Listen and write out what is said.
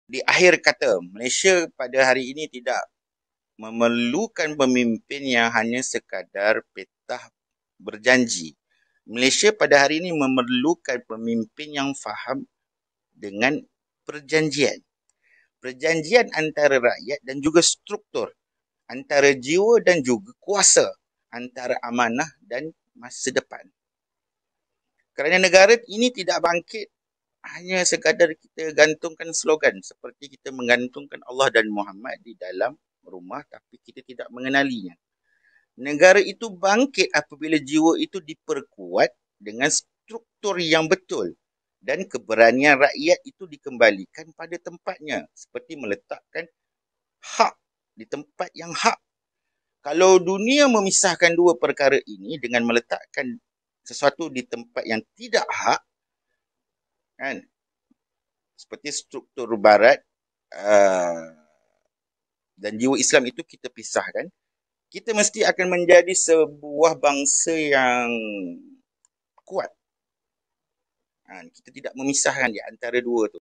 Di akhir kata, Malaysia pada hari ini tidak memerlukan pemimpin yang hanya sekadar petah berjanji. Malaysia pada hari ini memerlukan pemimpin yang faham dengan perjanjian. Perjanjian antara rakyat dan juga struktur, antara jiwa dan juga kuasa, antara amanah dan masa depan. Kerana negara ini tidak bangkit hanya sekadar kita gantungkan slogan seperti kita menggantungkan Allah dan Muhammad di dalam rumah tapi kita tidak mengenalinya. Negara itu bangkit apabila jiwa itu diperkuat dengan struktur yang betul dan keberanian rakyat itu dikembalikan pada tempatnya seperti meletakkan hak di tempat yang hak. Kalau dunia memisahkan dua perkara ini dengan meletakkan sesuatu di tempat yang tidak hak, kan, seperti struktur barat dan jiwa Islam itu kita pisahkan, kita mesti akan menjadi sebuah bangsa yang kuat. Kita tidak memisahkan di antara dua tu.